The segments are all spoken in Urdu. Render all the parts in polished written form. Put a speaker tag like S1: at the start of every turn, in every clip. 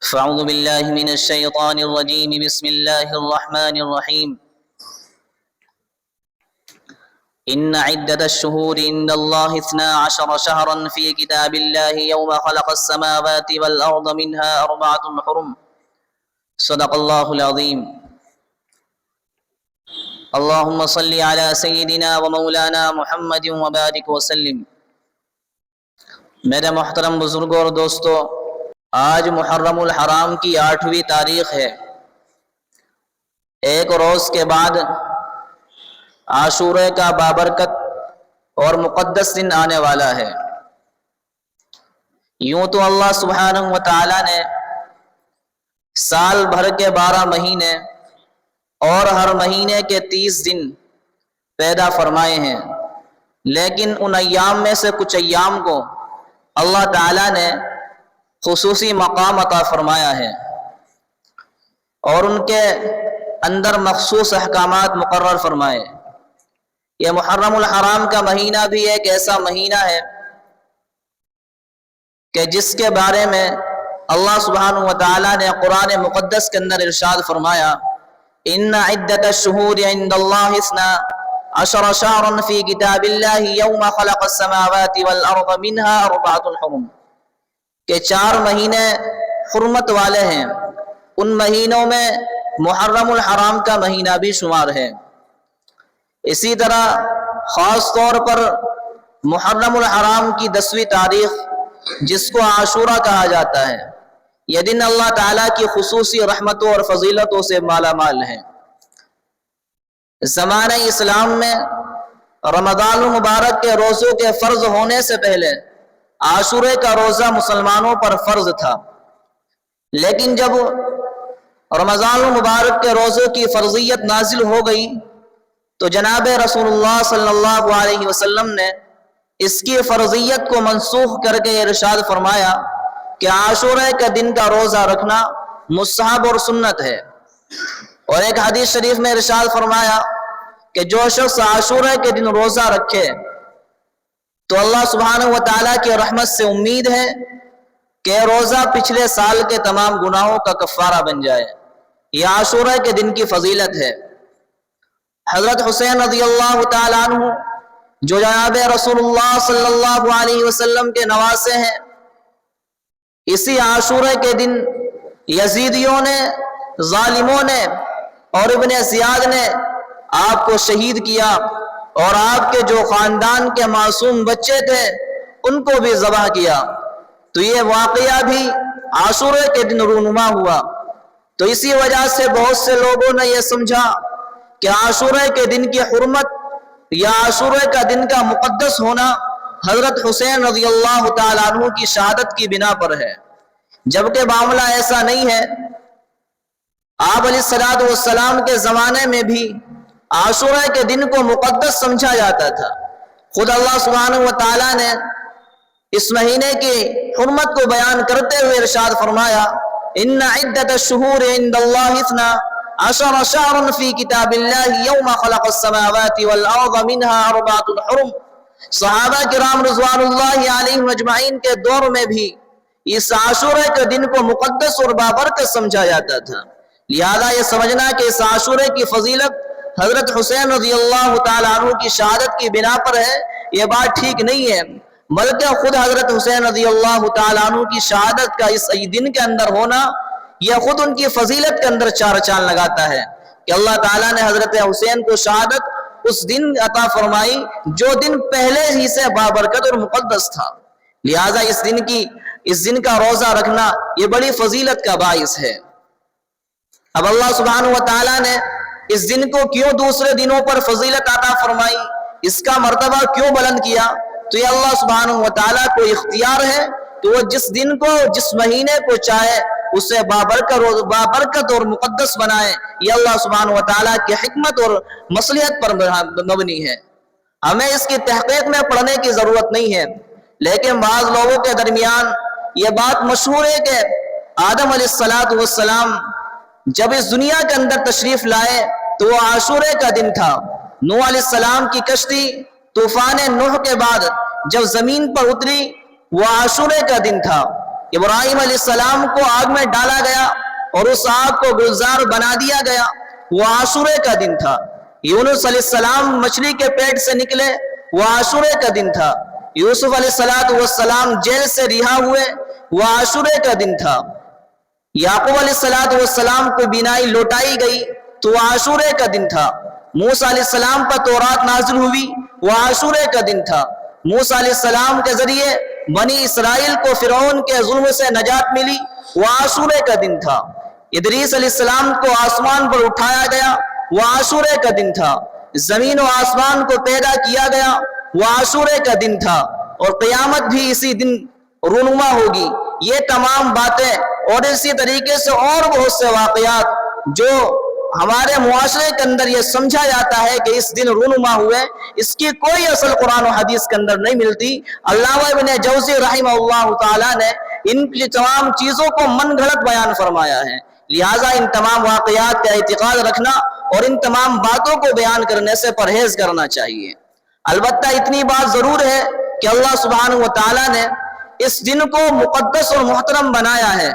S1: فأعوذ بالله من الشيطان الرجيم بسم الله الرحمن الرحيم إن عدة الشهور عند الله 12 شهرا في كتاب الله يوم خلق السماوات والأرض منها 4 حرم صدق الله العظيم اللهم صل على سيدنا ومولانا محمد وبارك وسلم۔ میرے محترم بزرگوں اور دوستو، آج محرم الحرام کی 8ویں تاریخ ہے۔ ایک روز کے بعد عاشورے کا بابرکت اور مقدس دن آنے والا ہے۔ یوں تو اللہ سبحانہ و تعالی نے سال بھر کے 12 مہینے اور ہر مہینے کے 30 دن پیدا فرمائے ہیں، لیکن ان ایام میں سے کچھ ایام کو اللہ تعالی نے خصوصی مقام عطا فرمایا ہے اور ان کے اندر مخصوص احکامات مقرر فرمائے۔ یہ محرم الحرام کا مہینہ بھی ایک ایسا مہینہ ہے کہ جس کے بارے میں اللہ سبحانہ و تعالی نے قرآن مقدس کے اندر ارشاد فرمایا، ان عدت الشہور عند اللہ 12 شہرا فی کتاب اللہ یوم خلق السماوات والارض منها 4 حرم، کہ 4 مہینے حرمت والے ہیں، ان مہینوں میں محرم الحرام کا مہینہ بھی شمار ہے۔ اسی طرح خاص طور پر محرم الحرام کی 10ویں تاریخ، جس کو عاشورہ کہا جاتا ہے، یہ دن اللہ تعالیٰ کی خصوصی رحمتوں اور فضیلتوں سے مالا مال ہے۔ زمانہ اسلام میں رمضان المبارک کے روزوں کے فرض ہونے سے پہلے عاشورے کا روزہ مسلمانوں پر فرض تھا، لیکن جب رمضان المبارک کے روزوں کی فرضیت نازل ہو گئی تو جناب رسول اللہ صلی اللہ علیہ وسلم نے اس کی فرضیت کو منسوخ کر کے ارشاد فرمایا کہ عاشورے کے دن کا روزہ رکھنا مستحب اور سنت ہے۔ اور ایک حدیث شریف میں ارشاد فرمایا کہ جو شخص عاشورے کے دن روزہ رکھے تو اللہ سبحانہ و تعالیٰ کی رحمت سے امید ہے کہ روزہ پچھلے سال کے تمام گناہوں کا کفارہ بن جائے۔ یہ عاشورے کے دن کی فضیلت ہے۔ حضرت حسین رضی اللہ تعالیٰ عنہ جو جناب رسول اللہ صلی اللہ علیہ وسلم کے نواسے ہیں، اسی عاشورے کے دن یزیدیوں نے، ظالموں نے اور ابن زیاد نے آپ کو شہید کیا اور آپ کے جو خاندان کے معصوم بچے تھے ان کو بھی ذبح کیا، تو یہ واقعہ بھی عاشورے کے دن رونما ہوا۔ تو اسی وجہ سے بہت سے لوگوں نے یہ سمجھا کہ عاشورے کے دن کی حرمت یا عاشورے کا دن کا مقدس ہونا حضرت حسین رضی اللہ تعالیٰ عنہ کی شہادت کی بنا پر ہے، جبکہ معاملہ ایسا نہیں ہے۔ آپ علیہ السلام کے زمانے میں بھی عاشورے کے دن کو مقدس سمجھا جاتا تھا۔ خود اللہ سبحانہ و تعالیٰ نے اس مہینے کی حرمت کو بیان کرتے ہوئے ارشاد فرمایا، ان عدت الشہور عند اللہ 12 شہرا فی کتاب اللہ یوم خلق السماوات والارض منها 4 حرم۔ صحابہ کرام رضوان اللہ علیہم اجمعین کے دور میں بھی اس عاشورے کے دن کو مقدس اور بابرکت سمجھا جاتا تھا، لہذا یہ سمجھنا کہ اس عاشورے کی فضیلت حضرت حسین رضی اللہ تعالیٰ عنہ کی شہادت کی بنا پر ہے، یہ بات ٹھیک نہیں ہے، بلکہ خود حضرت حسین رضی اللہ تعالیٰ عنہ کی شہادت کا اس دن کے اندر ہونا یہ خود ان کی فضیلت کے اندر 4 چاند لگاتا ہے کہ اللہ تعالیٰ نے حضرت حسین کو شہادت اس دن عطا فرمائی جو دن پہلے ہی سے بابرکت اور مقدس تھا، لہذا اس دن کا روزہ رکھنا یہ بڑی فضیلت کا باعث ہے۔ اب اللہ سبحانہ و تعالیٰ نے اس دن کو کیوں دوسرے دنوں پر فضیلت عطا فرمائی، اس کا مرتبہ کیوں بلند کیا، تو یہ اللہ سبحانہ و تعالیٰ کو اختیار ہے کہ وہ جس دن کو، جس مہینے کو چاہے اسے بابرکت اور مقدس بنائے۔ یہ اللہ سبحانہ و تعالیٰ کی حکمت اور مصلحت پر مبنی ہے۔ ہمیں اس کی تحقیق میں پڑھنے کی ضرورت نہیں ہے، لیکن بعض لوگوں کے درمیان یہ بات مشہور ہے کہ آدم علیہ السلام جب اس دنیا کے اندر تشریف لائے تو وہ عاشورے کا دن تھا۔ نوح علیہ السلام کی کشتی طوفان نوح کے بعد جب زمین پر اتری وہ عاشورے کا دن تھا۔ ابراہیم علیہ السلام کو آگ میں ڈالا گیا اور اس آگ کو گلزار بنا دیا گیا، وہ عاشورے کا دن تھا۔ یونس علیہ السلام مچھلی کے پیٹ سے نکلے، وہ عاشورے کا دن تھا۔ یوسف علیہ السلام جیل سے رہا ہوئے، وہ عاشورے کا دن تھا۔ یعقوب علیہ السلام کو بینائی لوٹائی گئی تو وہ عاشورے کا دن تھا۔ موسیٰ علیہ السلام پر تورات نازل ہوئی، وہ عاشورے کا دن تھا۔ موسیٰ علیہ السلام کے ذریعے بنی اسرائیل کو فرعون کے ظلم سے نجات ملی، وہ عاشورے کا دن تھا۔ ادریس علیہ السلام کو آسمان پر اٹھایا گیا، وہ عاشورے کا دن تھا۔ زمین و آسمان کو پیدا کیا گیا، وہ عاشورے کا دن تھا، اور قیامت بھی اسی دن رونما ہوگی۔ یہ تمام باتیں اور اسی طریقے سے اور بہت سے واقعات جو ہمارے معاشرے کے اندر یہ سمجھا جاتا ہے کہ اس دن رونما ہوئے، اس کی کوئی اصل قرآن و حدیث کے اندر نہیں ملتی۔ علامہ ابن جوزی رحمہ اللہ تعالیٰ نے ان کی تمام چیزوں کو من گھڑت بیان فرمایا ہے، لہٰذا ان تمام واقعات کا اعتقاد رکھنا اور ان تمام باتوں کو بیان کرنے سے پرہیز کرنا چاہیے۔ البتہ اتنی بات ضرور ہے کہ اللہ سبحانہ و تعالیٰ نے اس دن کو مقدس اور محترم بنایا ہے،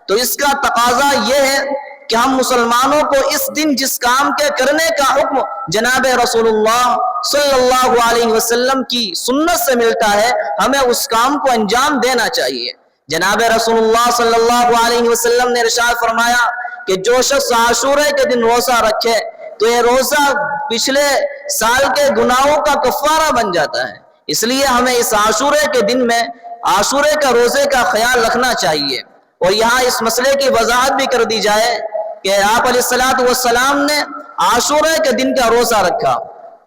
S1: تو اس کا تقاضا یہ ہے کہ ہم مسلمانوں کو اس دن جس کام کے کرنے کا حکم جناب رسول اللہ صلی اللہ علیہ وسلم کی سنت سے ملتا ہے، ہمیں اس کام کو انجام دینا چاہیے۔ جناب رسول اللہ صلی اللہ علیہ وسلم نے ارشاد فرمایا کہ جو شخص عاشورے کے دن روزہ رکھے تو یہ روزہ پچھلے سال کے گناہوں کا کفارہ بن جاتا ہے۔ اس لیے ہمیں اس عاشورے کے دن میں عاشورے کا روزے کا خیال رکھنا چاہیے۔ اور یہاں اس مسئلے کی وضاحت بھی کر دی جائے کہ آپ علیہ السلام نے عاشورے کے دن کا روزہ رکھا،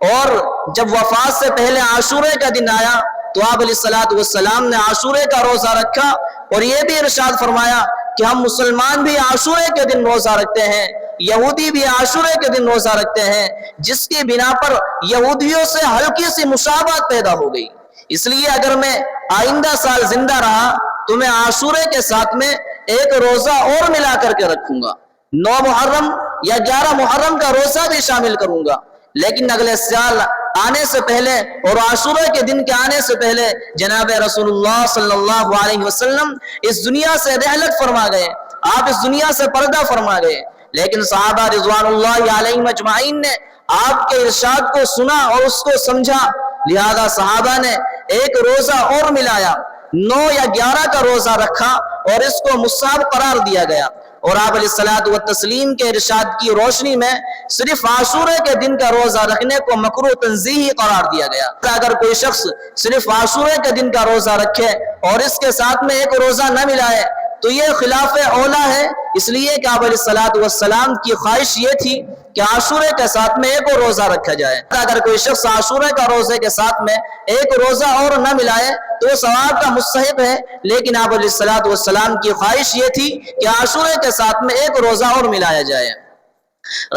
S1: اور جب وفات سے پہلے عاشورے کا دن آیا تو آپ علیہ السلام نے عاشورے کا روزہ رکھا، اور یہ بھی ارشاد فرمایا کہ ہم مسلمان بھی عاشورے کے دن روزہ رکھتے ہیں، یہودی بھی عاشورے کے دن روزہ رکھتے ہیں، جس کی بنا پر یہودیوں سے ہلکی سی مشابہت پیدا ہو گئی۔ اس لیے اگر میں آئندہ سال زندہ رہا تو میں عاشورے کے ساتھ میں ایک روزہ اور ملا کر کے رکھوں گا، 9 محرم یا 11 محرم کا روزہ بھی شامل کروں گا، لیکن اگلے سال آنے سے پہلے اور عاشورے کے دن کے آنے سے پہلے جناب رسول اللہ صلی اللہ علیہ وسلم اس دنیا سے رحلت فرما گئے، آپ اس دنیا سے پردہ فرما گئے، لیکن صحابہ رضوان اللہ علیہم اجمعین نے آپ کے ارشاد کو سنا اور اس کو سمجھا، لہذا صحابہ نے ایک روزہ اور ملایا، 9 یا 11 کا روزہ رکھا اور اس کو مستحب قرار دیا گیا، اور آپ علیہ الصلوۃ والتسلیم کے ارشاد کی روشنی میں صرف عاشورے کے دن کا روزہ رکھنے کو مکروہ تنزیہی قرار دیا گیا۔ اگر کوئی شخص صرف عاشورے کے دن کا روزہ رکھے اور اس کے ساتھ میں ایک روزہ نہ ملائے تو یہ خلاف اولا ہے، اس لیے کہ آپ علیہ الصلوۃ والسلام کی خواہش یہ تھی کہ عاشورے کے ساتھ میں ایک اور روزہ رکھا جائے۔ اگر کوئی شخص عاشورے کا روزے کے ساتھ میں ایک روزہ اور نہ ملائے تو وہ ثواب کا مستحق ہے، لیکن آپ علیہ الصلوۃ والسلام کی خواہش یہ تھی کہ عاشورے کے ساتھ میں ایک روزہ اور ملایا جائے۔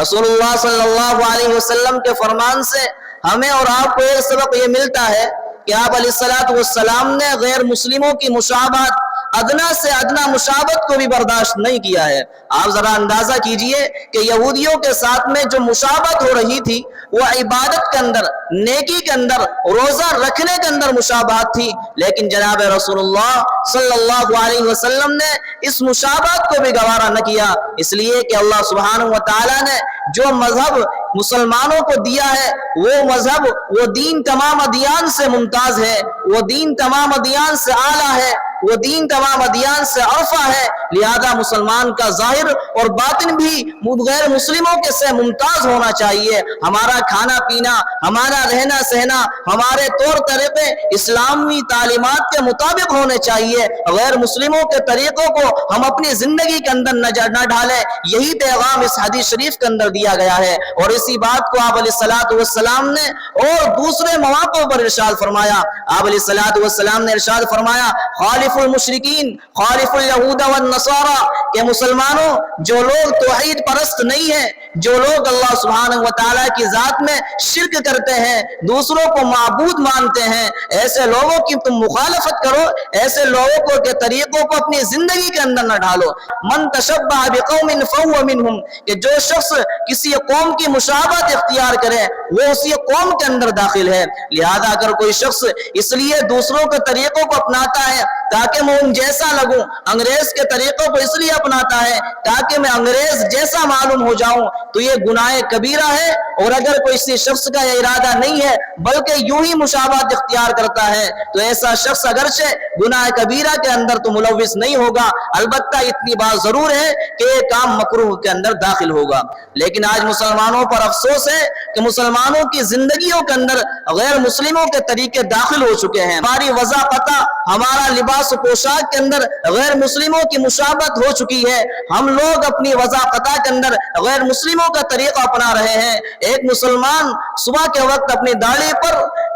S1: رسول اللہ صلی اللہ علیہ وسلم کے فرمان سے ہمیں اور آپ کو ایک سبق یہ ملتا ہے کہ آپ علیہ الصلوۃ والسلام نے غیر مسلموں کی مشابہت، ادنا سے ادنا مشابہت کو بھی برداشت نہیں کیا ہے۔ آپ ذرا اندازہ کیجئے کہ یہودیوں کے ساتھ میں جو مشابہت ہو رہی تھی وہ عبادت کے اندر، نیکی کے اندر، روزہ رکھنے کے اندر مشابہت تھی، لیکن جناب رسول اللہ صلی اللہ علیہ وسلم نے اس مشابہت کو بھی گوارا نہ کیا، اس لیے کہ اللہ سبحانہ و تعالیٰ نے جو مذہب مسلمانوں کو دیا ہے وہ مذہب، وہ دین تمام ادیان سے ممتاز ہے، وہ دین تمام ادیان سے اعلیٰ ہے، وہ دین تمام ادیان سے عرفہ ہے، لہذا مسلمان کا ظاہر اور باطن بھی غیر مسلموں کے سے ممتاز ہونا چاہیے۔ ہمارا کھانا پینا، ہمارا رہنا سہنا، ہمارے طور طریقے اسلامی تعلیمات کے مطابق ہونے چاہیے، غیر مسلموں کے طریقوں کو ہم اپنی زندگی کے اندر نہ ڈالیں، یہی پیغام اس حدیث شریف کے اندر دیا گیا ہے۔ اور اسی بات کو آپ علیہ الصلوۃ والسلام نے اور دوسرے مواقع پر ارشاد فرمایا۔ آپ علیہ الصلوۃ والسلام نے ارشاد فرمایا خالف المشرکین خالف الیہود والنصارى، کہ مسلمانوں جو لوگ توحید پرست نہیں ہیں، جو لوگ اللہ سبحانہ و تعالیٰ کی ذات میں شرک کرتے ہیں، دوسروں کو معبود مانتے ہیں، ایسے لوگوں کی تم مخالفت کرو، ایسے لوگوں کو کے طریقوں کو اپنی زندگی کے اندر نہ ڈالو۔ من تشبہ بقوم فہو منہم، کہ جو شخص کسی قوم کی مشابہت اختیار کرے وہ اسی قوم کے اندر داخل ہے۔ لہذا اگر کوئی شخص اس لیے دوسروں کے طریقوں کو اپناتا ہے تاکہ میں ان جیسا لگوں، انگریز کے طریقوں کو اس لیے اپناتا ہے تاکہ میں انگریز جیسا معلوم ہو جاؤں، تو یہ گناہ کبیرہ ہے۔ اور اگر کوئی اسی شخص کا یہ ارادہ نہیں ہے بلکہ یوں ہی مشابہت اختیار کرتا ہے تو ایسا شخص اگرچہ گناہ کبیرہ کے اندر تو ملوث نہیں ہوگا، البتہ اتنی بات ضرور ہے کہ یہ کام مکروہ کے اندر داخل ہوگا۔ لیکن آج مسلمانوں پر افسوس ہے کہ مسلمانوں کی زندگیوں کے اندر غیر مسلموں کے طریقے داخل ہو چکے ہیں۔ ہماری وضاحت، ہمارا لباس و پوشاک کے اندر غیر مسلموں کی مشابہت ہو چکی ہے۔ ہم لوگ اپنی وضاحت کے اندر غیر مسلموں کا طریقہ اپنا رہے ہیں۔ ایک مسلمان صبح کے وقت اپنی داڑھی پر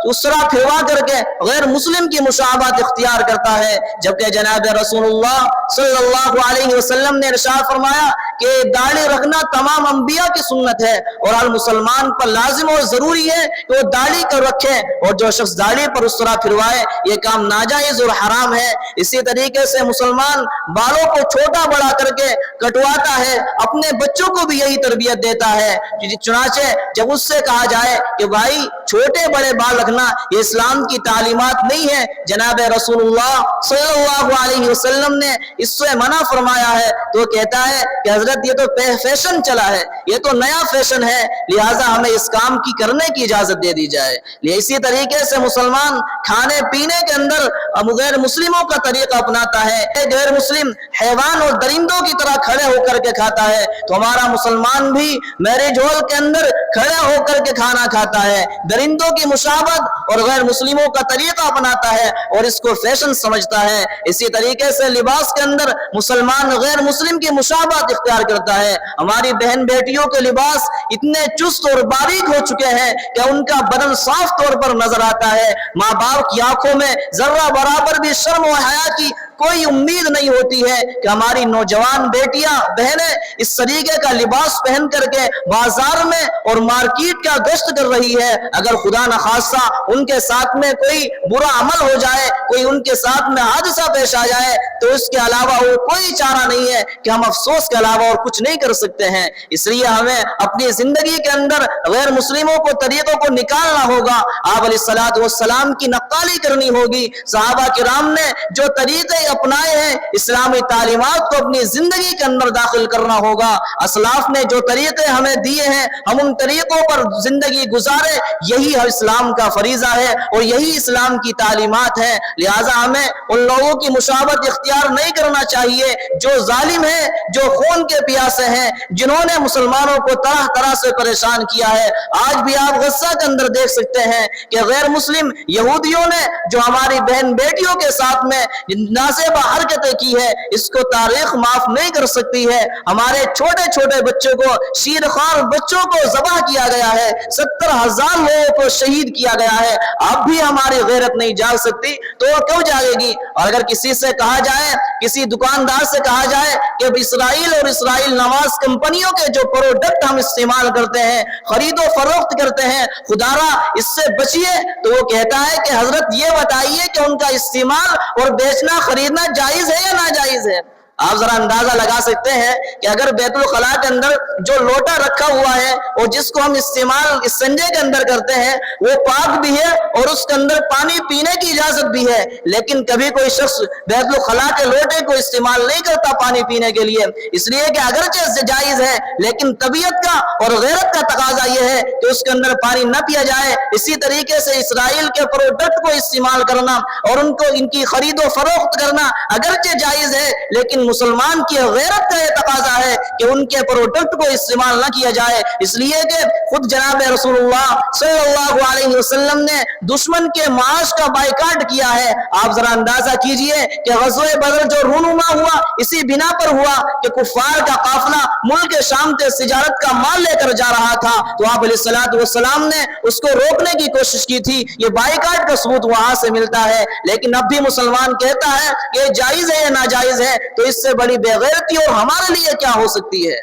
S1: اسرا پھروا کر کے غیر مسلم کی مشابہت اختیار کرتا ہے، جبکہ جناب رسول اللہ صلی اللہ علیہ وسلم نے ارشاد فرمایا کہ داڑھی رکھنا تمام انبیاء کی سنت ہے اور ہر مسلمان پر لازم اور ضروری ہے کہ وہ داڑھی کو رکھے، اور جو شخص داڑھی پر اسرا پھروائے یہ کام ناجائز اور حرام ہے۔ اسی طریقے سے مسلمان بالوں کو چھوٹا بڑا کر کے کٹواتا ہے، اپنے بچوں کو بھی یہی تربیت دیتا ہے۔ چنانچہ جب اس سے کہا جائے کہ بھائی چھوٹے بڑے بال رکھنا یہ اسلام کی تعلیمات نہیں ہے، جناب رسول اللہ صلی اللہ علیہ وسلم نے اس سے منع فرمایا ہے، تو کہتا ہے کہ حضرت یہ تو فیشن چلا ہے، یہ تو نیا فیشن ہے، لہٰذا ہمیں اس کام کی کرنے کی اجازت دے دی جائے۔ اسی طریقے سے مسلمان کھانے پینے کے اندر غیر مسلموں کا طریقہ اپناتا ہے، غیر مسلم حیوان اور درندوں کی طرح کھڑے ہو کر کے کھاتا ہے، تو ہمارا مسلمان بھی میرج ہال کے اندر کھڑے ہو کر کے کھانا کھاتا ہے، درندوں کی مشابہت اور غیر مسلموں کا طریقہ اپناتا ہے اور اس کو فیشن سمجھتا ہے۔ اسی طریقے سے لباس کے اندر مسلمان غیر مسلم کی مشابہت اختیار کرتا ہے۔ ہماری بہن بیٹیوں کے لباس اتنے چست اور باریک ہو چکے ہیں کہ ان کا بدن صاف طور پر نظر آتا ہے، ماں باپ کی آنکھوں میں ذرہ برابر بھی شرم و حیا کی کوئی امید نہیں ہوتی ہے کہ ہماری نوجوان بیٹیاں بہنیں اس طریقے کا لباس پہن کر کے بازار میں اور مارکیٹ کا گشت کر رہی ہے۔ اگر خدا نخواستہ ان کے ساتھ میں کوئی برا عمل ہو جائے، کوئی ان کے ساتھ میں حادثہ پیش آ جائے تو اس کے علاوہ اور کوئی چارہ نہیں ہے کہ ہم افسوس کے علاوہ اور کچھ نہیں کر سکتے ہیں۔ اس لیے ہمیں اپنی زندگی کے اندر غیر مسلموں کو طریقوں کو نکالنا ہوگا، آپ علیہ الصلوۃ والسلام کی نقالی کرنی ہوگی۔ صحابہ کرام نے جو طریقے اپنائے ہیں اسلامی تعلیمات کو اپنی زندگی کے اندر داخل کرنا ہوگا۔ اسلاف نے جو طریقے ہمیں دیے ہیں ہم ان طریقوں پر زندگی گزارے، یہی اسلام کا فریضہ ہے اور یہی اسلام کی تعلیمات ہے۔ لہٰذا ہمیں ان لوگوں کی مشابہت اختیار نہیں کرنا چاہیے جو ظالم ہیں، جو خون کے پیاسے ہیں، جنہوں نے مسلمانوں کو طرح طرح سے پریشان کیا ہے۔ آج بھی آپ غزہ کے اندر دیکھ سکتے ہیں کہ غیر مسلم یہودیوں نے جو ہماری بہن بیٹیوں کے ساتھ میں نازیبہ حرکتیں کی ہے، اس کو تاریخ معاف نہیں کر سکتی ہے۔ ہمارے چھوٹے چھوٹے بچوں کو، شیرخوار بچوں کو ذبح کیا گیا ہے، 70,000 لوگوں کو شہید کیا گیا ہے۔ اب بھی ہماری غیرت نہیں جاگ سکتی تو وہ کیوں جاگے گی؟ اور اگر کسی سے کہا جائے، کسی دکاندار سے کہا جائے کہ اسرائیل اور اسرائیل نواز کمپنیوں کے جو پروڈکٹ ہم استعمال کرتے ہیں، خرید و فروخت کرتے ہیں، خدا را اس سے بچیے، تو وہ کہتا ہے کہ حضرت یہ بتائیے کہ ان کا استعمال اور بیچنا خریدنا جائز ہے یا ناجائز ہے؟ آپ ذرا اندازہ لگا سکتے ہیں کہ اگر بیت الخلاء کے اندر جو لوٹا رکھا ہوا ہے اور جس کو ہم استعمال استنجے کے اندر کرتے ہیں وہ پاک بھی ہے اور اس کے اندر پانی پینے کی اجازت بھی ہے، لیکن کبھی کوئی شخص بیت الخلاء کے لوٹے کو استعمال نہیں کرتا پانی پینے کے لیے، اس لیے کہ اگرچہ جائز ہے لیکن طبیعت کا اور غیرت کا تقاضا یہ ہے کہ اس کے اندر پانی نہ پیا جائے۔ اسی طریقے سے اسرائیل کے پروڈکٹ کو استعمال کرنا اور ان کی خرید و فروخت کرنا اگرچہ جائز ہے، لیکن مسلمان کی غیرت کا یہ تقاضا ہے کہ ان کے پروڈکٹ کو استعمال نہ کیا جائے، اس لیے کہ خود جناب رسول اللہ صلی اللہ علیہ وسلم نے دشمن کے معاش کا بائیکاٹ کیا ہے۔ آپ ذرا اندازہ کیجئے کہ غزوہ بدر جو رونما ہوا اسی بنا پر ہوا کہ کفار کا قافلہ ملک شام سے تجارت کا مال لے کر جا رہا تھا، تو آپ علیہ الصلوۃ والسلام نے اس کو روکنے کی کوشش کی تھی۔ یہ بائیکاٹ کا ثبوت وہاں سے ملتا ہے، لیکن اب بھی مسلمان کہتا ہے کہ یہ جائز ہے یا ناجائز ہے، تو اس سے بڑی بے غیرتی اور ہمارے لیے کیا ہو سکتی ہے؟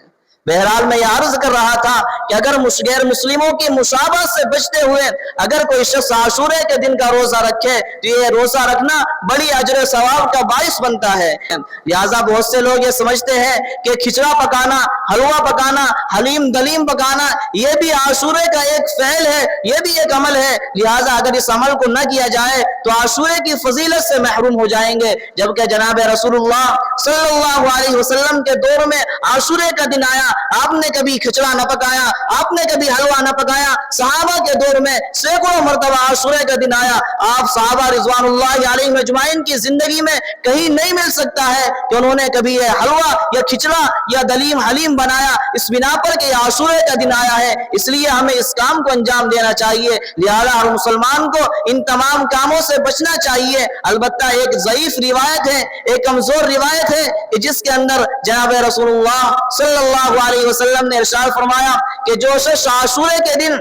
S1: بہرحال میں یہ عرض کر رہا تھا کہ اگر غیر مسلموں کی مشابہت سے بچتے ہوئے اگر کوئی شخص عاشورے کے دن کا روزہ رکھے تو یہ روزہ رکھنا بڑی اجر ثواب کا باعث بنتا ہے۔ لہٰذا بہت سے لوگ یہ سمجھتے ہیں کہ کھچڑا پکانا، حلوہ پکانا، حلیم دلیم پکانا یہ بھی عاشورے کا ایک فعل ہے، یہ بھی ایک عمل ہے، لہٰذا اگر اس عمل کو نہ کیا جائے تو عاشورے کی فضیلت سے محروم ہو جائیں گے۔ جبکہ جناب رسول اللہ صلی اللہ علیہ وسلم کے دور میں عاشورے کا دن آیا، آپ نے کبھی کھچڑا نہ پکایا، آپ نے کبھی حلوہ نہ پکایا۔ صحابہ کے دور میں سینکڑوں مرتبہ عاشورے کا دن آیا، آپ صحابہ رضوان اللہ علیہم اجمعین کی زندگی میں کہیں نہیں مل سکتا ہے کہ انہوں نے کبھی یہ حلوہ یا کھچڑا یا دلیم حلیم بنایا، اس بنا پر کہ عاشورے کا دن آیا ہے، اس لیے ہمیں اس کام کو انجام دینا چاہیے۔ لہذا ہر مسلمان کو ان تمام کاموں سے بچنا چاہیے۔ البتہ ایک ضعیف روایت ہے، ایک کمزور روایت ہے کہ جس کے اندر جناب رسول اللہ صلی اللہ علیہ وسلم نے ارشاد فرمایا کہ جو شخص عاشورے کے دن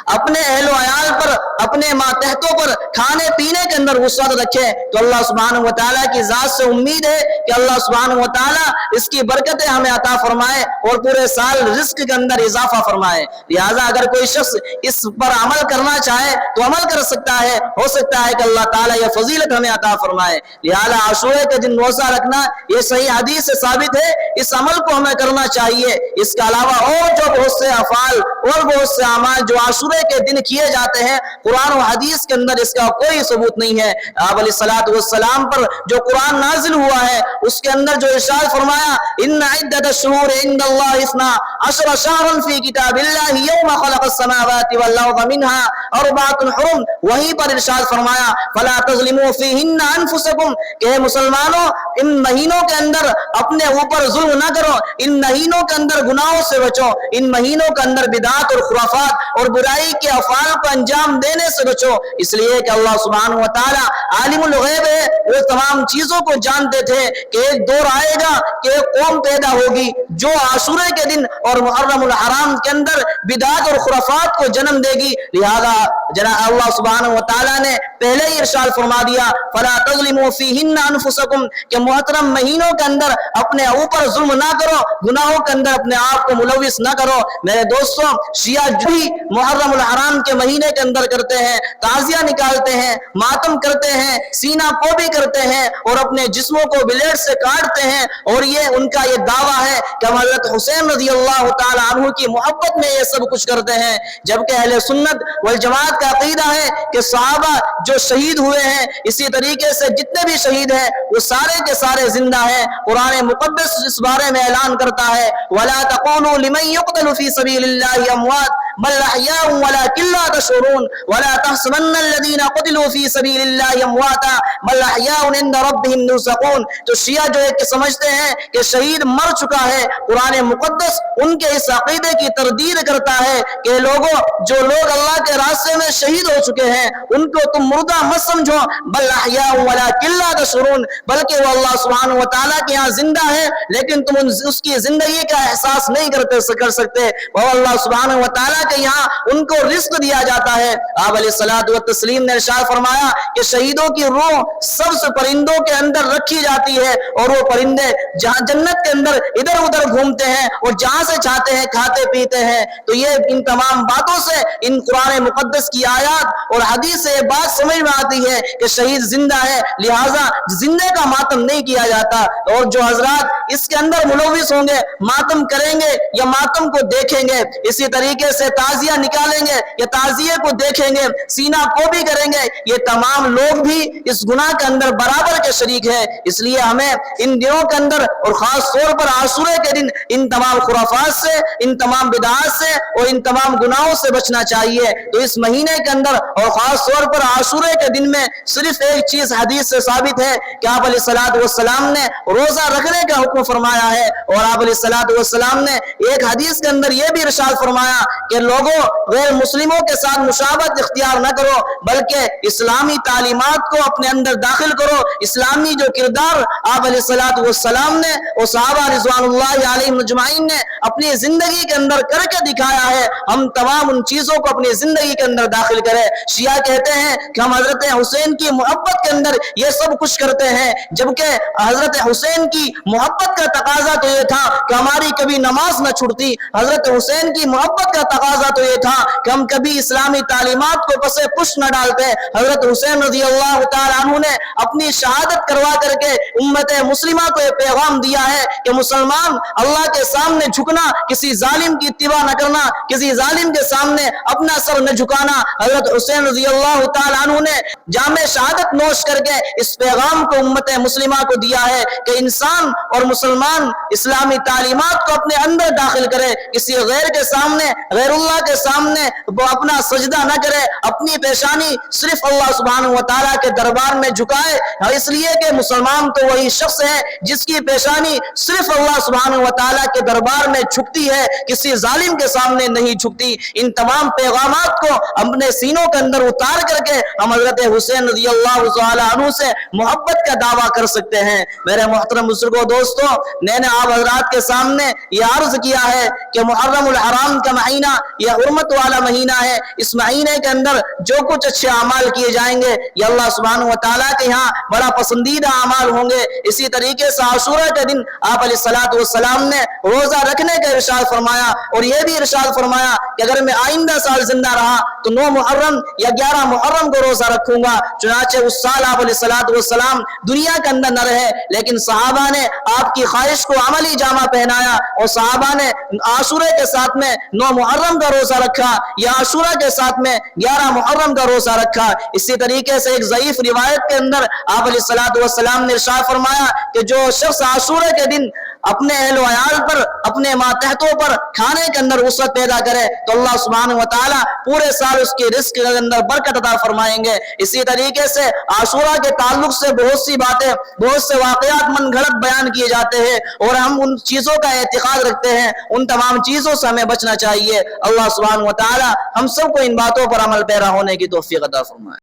S1: اپنے اہل و عیال پر، اپنے ماتحتوں پر کھانے پینے کے اندر وسعت رکھے تو اللہ سبحانہ وتعالیٰ کی ذات سے امید ہے کہ اللہ سبحانہ وتعالیٰ اس کی برکتیں ہمیں عطا فرمائے اور پورے سال رزق کے اندر اضافہ فرمائے۔ لہٰذا اگر کوئی شخص اس پر عمل کرنا چاہے تو عمل کر سکتا ہے، ہو سکتا ہے کہ اللہ تعالیٰ یہ فضیلت ہمیں عطا فرمائے۔ لہٰذا عاشورے کے دن روزہ رکھنا یہ صحیح حدیث سے ثابت ہے، اس عمل کو ہمیں کرنا چاہیے۔ اس کے علاوہ اور جو بہت سے افعال اور بہت سے اعمال جو عاشورے کے دن کیے جاتے ہیں، قرآن و حدیث کے اندر اس کا کوئی ثبوت نہیں ہے۔ آپ علیہ الصلوۃ والسلام پر جو قرآن نازل ہوا ہے اس کے اندر جو ارشاد فرمایا ان عدۃ الشہور عند اللہ 12 شہرا فی کتاب اللہ یوم خلق السماوات والارض منها اربعۃ حرم، وہیں پر ارشاد فرمایا فلا تظلموا فیہن انفسکم کہ مسلمانوں ان مہینوں کے اندر اپنے اوپر ظلم نہ کرو، ان مہینوں کے اندر گناہوں سے بچو، ان مہینوں کے اندر بدعات اور خرافات اور برائی کے افعال کو انجام دینے سے بچو، اس لیے کہ اللہ سبحانہ وتعالی عالم الغیب ہے، وہ تمام چیزوں کو جانتے تھے کہ ایک دور آئے گا کہ ایک قوم پیدا ہوگی جو عاشورے کے دن اور محرم الحرام کے اندر بدعات اور خرافات کو جنم دے گی۔ لہذا جناب اللہ سبحانہ وتعالی نے پہلے ہی ارشاد فرما دیا فلا تظلموا فیہن انفسکم کہ محترم مہینوں کے اندر اپنے اوپر ظلم نہ کرو، گناہوں کے اندر اپنے آپ کو ملوث نہ کرو۔ میرے دوستوں، شیعہ جو ہی محرم الحرام کے مہینے کے اندر کرتے ہیں، تعزیہ نکالتے ہیں، ماتم کرتے ہیں، سینہ کو بھی کرتے ہیں اور اپنے جسموں کو بلیڈ سے کاٹتے ہیں، اور یہ ان کا یہ دعویٰ ہے کہ ہم حضرت حسین رضی اللہ تعالی عنہ کی محبت میں یہ سب کچھ کرتے ہیں، جبکہ اہل سنت والجماعت کا عقیدہ ہے کہ صحابہ جو شہید ہوئے ہیں اسی طریقے سے جتنے بھی شہید ہیں وہ سارے کے سارے زندہ ہیں۔ قرآن مقدس اس بارے میں اعلان کرتا ہے وَلَا تَقُولُوا لِمَن يُقْتَلُ فِي سَبِيلِ اللَّهِ أَمْوَاتٌ بل احیاء ولکن لا تشعرون ولا تحسبن الذین قتلوا فی سبیل اللہ امواتا بل احیاء عند ربهم یرزقون۔ تو شیعہ جو ہے کہ سمجھتے ہیں کہ شہید مر چکا ہے، قرآن مقدس ان کے اس عقیدے کی تردید کرتا ہے کہ لوگوں جو لوگ اللہ کے راستے میں شہید ہو چکے ہیں ان کو تم مردہ مت سمجھو، بل احیاء ولکن لا تشعرون، بلکہ وہ اللہ سبحانہ وتعالی کے یہاں زندہ ہے لیکن تم اس کی زندگی کا احساس نہیں کر سکتے، وہ اللہ سبحانہ وتعالی کہ یہاں ان کو رزق دیا جاتا ہے۔ آپ علیہ الصلوۃ والتسلیم نے ارشاد فرمایا کہ شہیدوں کی روح سبز پرندوں کے اندر رکھی جاتی ہے اور وہ پرندے جہاں جنت کے اندر ادھر ادھر گھومتے ہیں اور جہاں سے چاہتے ہیں کھاتے پیتے ہیں۔ تو یہ ان تمام باتوں سے ان قرآن مقدس کی آیات اور حدیث سے یہ بات سمجھ میں آتی ہے کہ شہید زندہ ہے، لہٰذا زندے کا ماتم نہیں کیا جاتا۔ اور جو حضرات اس کے اندر ملوث ہوں گے، ماتم کریں گے یا ماتم کو دیکھیں گے، اسی طریقے سے تعزیہ نکالیں گے یا تعزیے کو دیکھیں گے، سینہ کو بھی کریں گے، یہ تمام لوگ بھی اس گناہ کے اندر برابر کے شریک ہیں۔ اس لیے ہمیں ان دنوں کے اندر اور خاص طور پر عاشورے کے دن ان تمام خرافات سے، ان تمام بدعات سے اور ان تمام گناہوں سے بچنا چاہیے۔ تو اس مہینے کے اندر اور خاص طور پر عاشورے کے دن میں صرف ایک چیز حدیث سے ثابت ہے کہ آپ علیہ الصلوۃ والسلام نے روزہ رکھنے کا حکم فرمایا ہے، اور آپ علیہ الصلوۃ والسلام نے ایک حدیث کے اندر یہ بھی ارشاد فرمایا کہ لوگوں غیر مسلموں کے ساتھ مشابہت اختیار نہ کرو بلکہ اسلامی تعلیمات کو اپنے اندر داخل کرو۔ اسلامی جو کردار آپ علیہ الصلوۃ والسلام نے اور صحابہ رضوان اللہ علیہم اجمعین نے اپنی زندگی کے اندر کر کے دکھایا ہے، ہم تمام ان چیزوں کو اپنی زندگی کے اندر داخل کریں۔ شیعہ کہتے ہیں کہ ہم حضرت حسین کی محبت کے اندر یہ سب کچھ کرتے ہیں، جبکہ حضرت حسین کی محبت کا تقاضا تو یہ تھا کہ ہماری کبھی نماز نہ چھوٹتی، حضرت حسین کی محبت کا تقاضا تو یہ تھا کہ ہم کبھی اسلامی تعلیمات کو پس پش نہ ڈالتے۔ حضرت حسین رضی اللہ تعالیٰ عنہ نے اپنی شہادت کروا کر کے امت مسلمہ کو یہ پیغام دیا ہے کہ مسلمان اللہ کے سامنے جھکنا، کسی ظالم کی اتباع نہ کرنا، کسی ظالم کے سامنے اپنا سر نہ جھکانا۔ حضرت حسین رضی اللہ تعالیٰ عنہ نے جام شہادت نوش کر کے اس پیغام کو امت مسلمہ کو دیا ہے کہ انسان اور مسلمان اسلامی تعلیمات کو اپنے اندر داخل کرے، کسی غیر کے سامنے، غیر اللہ کے سامنے وہ اپنا سجدہ نہ کرے، اپنی پیشانی صرف اللہ سبحانہ وتعالیٰ کے دربار میں جھکائے، اس لیے کہ مسلمان تو وہی شخص ہے جس کی پیشانی صرف اللہ سبحانہ وتعالیٰ کے دربار میں جھکتی ہے، کسی ظالم کے سامنے نہیں جھکتی۔ ان تمام پیغامات کو اپنے سینوں کے اندر اتار کر کے ہم حضرت حسین رضی اللہ تعالیٰ عنہ سے محبت کا دعویٰ کر سکتے ہیں۔ میرے محترم بزرگوں، دوستوں، میں نے آپ حضرات کے سامنے یہ عرض کیا ہے کہ محرم الحرام کا مہینہ یہ حرمت والا مہینہ ہے، اس مہینے کے اندر جو کچھ اچھے اعمال کیے جائیں گے یہ اللہ سبحانہ وتعالیٰ کے یہاں بڑا پسندیدہ اعمال ہوں گے۔ اسی طریقے سے عاشورہ کے دن آپ علیہ السلام نے روزہ رکھنے کا ارشاد فرمایا، اور یہ بھی ارشاد فرمایا کہ اگر میں آئندہ سال زندہ رہا تو 9 محرم یا 11 محرم کو روزہ رکھوں گا۔ چنانچہ اس سال آپ علیہ السلام دنیا کے اندر نہ رہے، لیکن صحابہ نے آپ کی خواہش کو عملی جامہ پہنایا اور صحابہ نے عاشورہ کے ساتھ میں 9 محرم کا روزہ رکھا یا عاشورہ کے ساتھ میں 11 محرم کا روزہ رکھا۔ اسی طریقے سے ایک ضعیف روایت کے اندر آپ علیہ السلام نے ارشاد فرمایا کہ جو شخص عاشورہ کے دن اپنے اہل و عیال پر، اپنے ماتحتوں پر کھانے کے اندر وسعت پیدا کرے تو اللہ سبحانہ وتعالیٰ پورے سال اس کے رزق کے اندر برکت عطا فرمائیں گے۔ اسی طریقے سے عاشورہ کے تعلق سے بہت سی باتیں، بہت سے واقعات من گھڑت بیان کیے جاتے ہیں، اور ہم ان چیزوں کا اعتقاد رکھتے ہیں، ان تمام چیزوں سے ہمیں بچنا چاہیے۔ اللہ سبحانہ وتعالیٰ ہم سب کو ان باتوں پر عمل پیرا ہونے کی توفیق عطا فرمائے۔